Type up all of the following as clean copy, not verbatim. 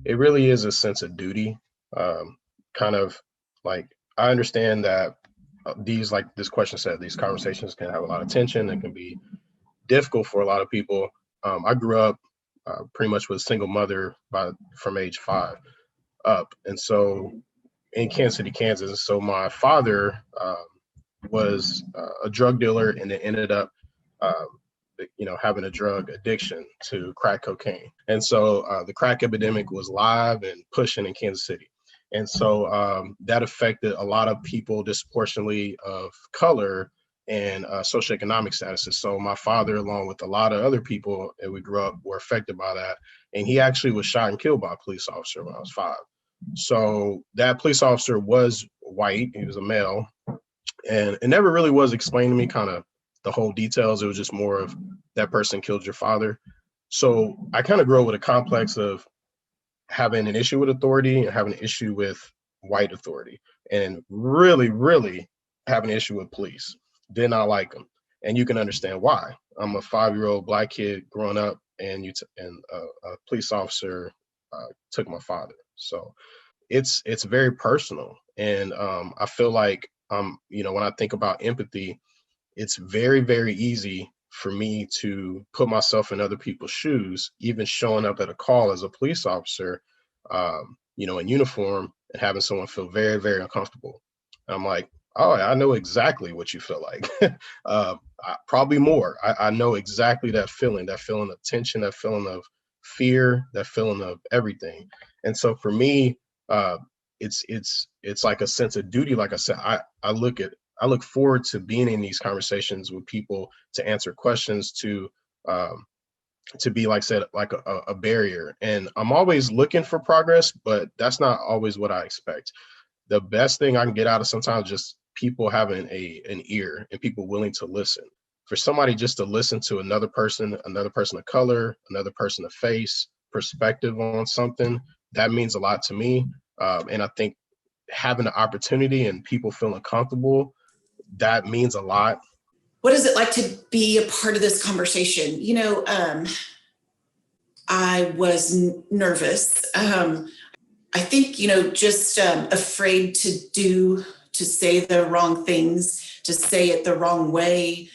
it really is a sense of duty. Kind of like, I understand that these, like this question said, these conversations can have a lot of tension and can be difficult for a lot of people. I grew up pretty much with a single mother from age 5 up. And so in Kansas City, Kansas. So my father was a drug dealer, and it ended up, having a drug addiction to crack cocaine. And so the crack epidemic was live and pushing in Kansas City. And so that affected a lot of people disproportionately of color and socioeconomic statuses. So my father, along with a lot of other people that we grew up, were affected by that. And he actually was shot and killed by a police officer when I was 5. So that police officer was white. He was a male. And it never really was explained to me kind of the whole details. It was just more of that person killed your father. So I kind of grew up with a complex of having an issue with authority and having an issue with white authority, and really, really having an issue with police. Did not like them. And you can understand why. I'm a 5-year-old Black kid growing up, and a police officer took my father. So it's very personal. And I feel like, when I think about empathy, it's very, very easy for me to put myself in other people's shoes, even showing up at a call as a police officer, in uniform, and having someone feel very, very uncomfortable. And I'm like, oh, I know exactly what you feel like. Probably more. I know exactly that feeling of tension, that feeling of fear, that feeling of everything. And so for me, it's like a sense of duty. Like I said, I look forward to being in these conversations with people, to answer questions, to be, like I said, like a barrier. And I'm always looking for progress, but that's not always what I expect. The best thing I can get out of sometimes just people having an ear and people willing to listen. For somebody just to listen to another person of color, another person of face, perspective on something, that means a lot to me. And I think having the opportunity and people feeling comfortable, that means a lot. What is it like to be a part of this conversation? I was nervous. I think, just afraid to say the wrong things, to say it the wrong way,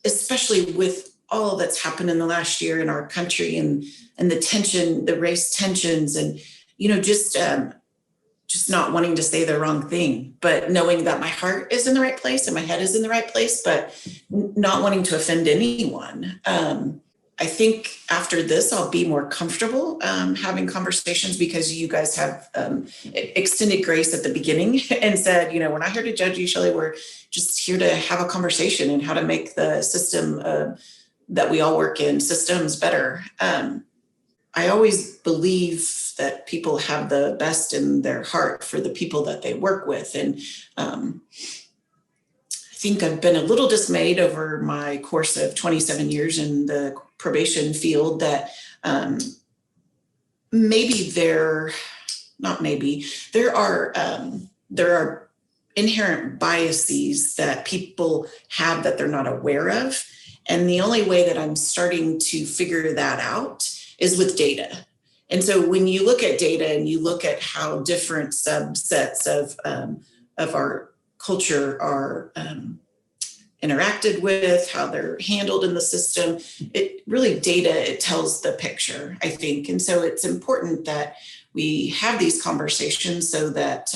especially with all that's happened in the last year in our country, and the tension, the race tensions, and, just not wanting to say the wrong thing, but knowing that my heart is in the right place and my head is in the right place, but not wanting to offend anyone. I think after this, I'll be more comfortable having conversations, because you guys have extended grace at the beginning and said, we're not here to judge you, Shelley. We're just here to have a conversation and how to make the system that we all work in, systems, better. I always believe that people have the best in their heart for the people that they work with. And I think I've been a little dismayed over my course of 27 years in the probation field that there are inherent biases that people have that they're not aware of. And the only way that I'm starting to figure that out is with data. And so when you look at data and you look at how different subsets of our culture are interacted with, how they're handled in the system, it tells the picture, I think. And so it's important that we have these conversations so that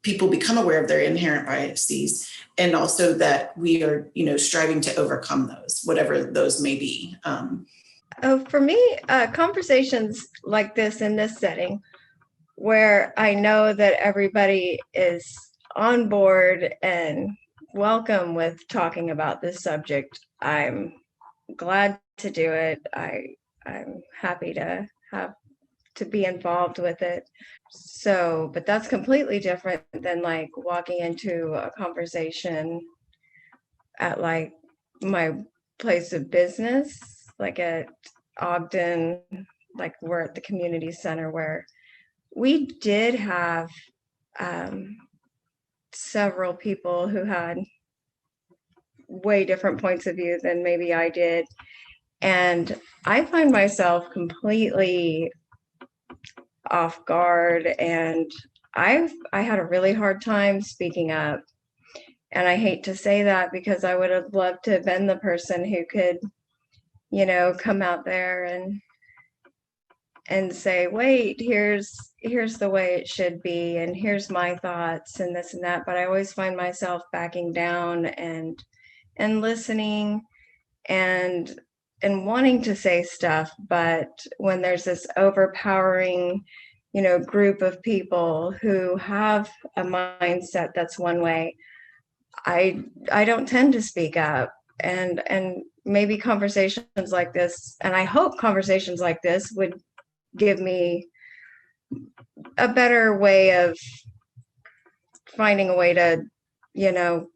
people become aware of their inherent biases, and also that we are, striving to overcome those, whatever those may be. For me, conversations like this in this setting, where I know that everybody is on board and welcome with talking about this subject, I'm glad to do it. I'm happy to be involved with it. So, but that's completely different than like walking into a conversation at like my place of business, like at Ogden, like we're at the community center, where we did have several people who had way different points of view than maybe I did. And I find myself completely off guard, and I had a really hard time speaking up. And I hate to say that because I would have loved to have been the person who could, come out there and say, wait, here's the way it should be, and here's my thoughts and this and that. But I always find myself backing down and listening and wanting to say stuff. But when there's this overpowering, group of people who have a mindset that's one way, I don't tend to speak up. And maybe conversations like this, and I hope conversations like this would give me a better way of finding a way to,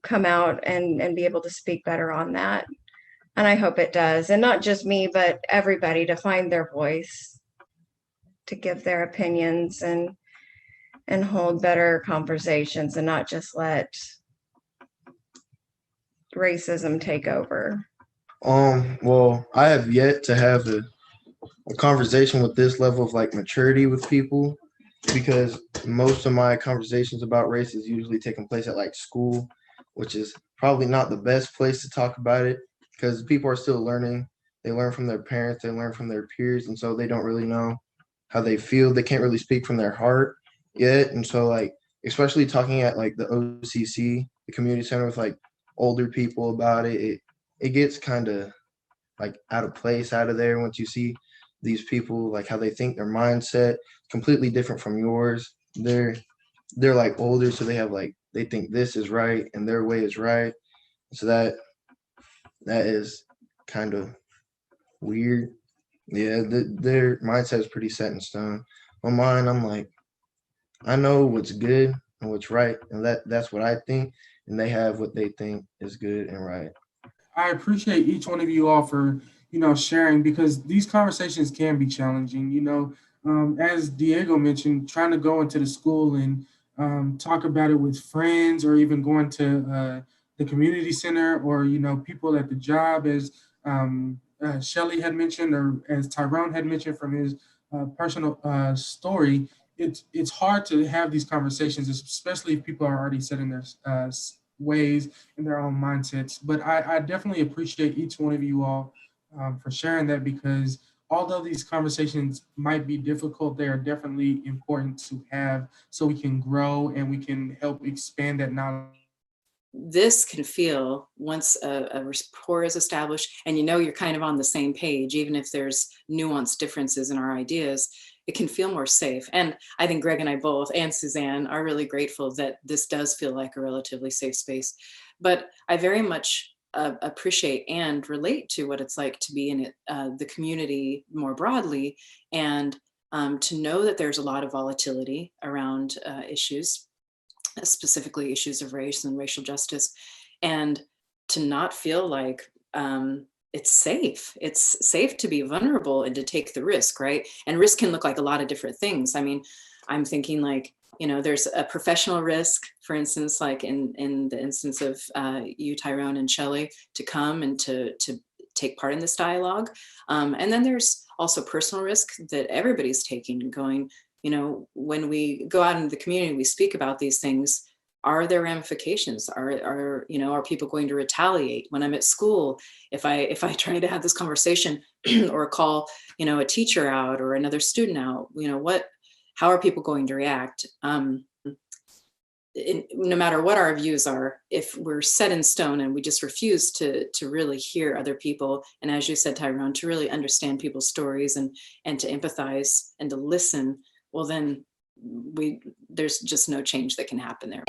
come out and be able to speak better on that. And I hope it does. And not just me, but everybody, to find their voice, to give their opinions and hold better conversations and not just let racism take over. Well, I have yet to have a conversation with this level of like maturity with people, because most of my conversations about race is usually taking place at like school, which is probably not the best place to talk about it, because people are still learning. They learn from their parents, they learn from their peers, and so they don't really know how they feel. They can't really speak from their heart yet. And so like, especially talking at like the OCC, the community center, with like older people about it, it gets kind of like out of place out of there once you see these people, like how they think, their mindset completely different from yours. They're like older, so they have like, they think this is right and their way is right. So that is kind of weird. Yeah, their mindset is pretty set in stone. On mine, I'm like, I know what's good and what's right, and that's what I think, and they have what they think is good and right. I appreciate each one of you all for, sharing, because these conversations can be challenging. As Diego mentioned, trying to go into the school and talk about it with friends, or even going to the community center, or people at the job, as Shelly had mentioned, or as Tyrone had mentioned from his personal story. It's hard to have these conversations, especially if people are already set in their ways, in their own mindsets. But I definitely appreciate each one of you all for sharing that, because although these conversations might be difficult, they are definitely important to have, so we can grow and we can help expand that knowledge. This can feel, once a rapport is established and you're kind of on the same page, even if there's nuanced differences in our ideas, it can feel more safe. And I think Greg and I both, and Suzanne, are really grateful that this does feel like a relatively safe space. But I very much appreciate and relate to what it's like to be in it, the community more broadly, and to know that there's a lot of volatility around issues, specifically issues of race and racial justice, and to not feel like it's safe. It's safe to be vulnerable and to take the risk, right? And risk can look like a lot of different things. I mean, I'm thinking like, there's a professional risk, for instance, like in the instance of you, Tyrone and Shelley, to come and to take part in this dialogue. And then there's also personal risk that everybody's taking, going, when we go out into the community, we speak about these things. Are there ramifications? Are people going to retaliate when I'm at school? If I try to have this conversation or call, a teacher out or another student out, how are people going to react? No matter what our views are, if we're set in stone and we just refuse to really hear other people, and as you said, Tyrone, to really understand people's stories and to empathize and to listen, well, then there's just no change that can happen there.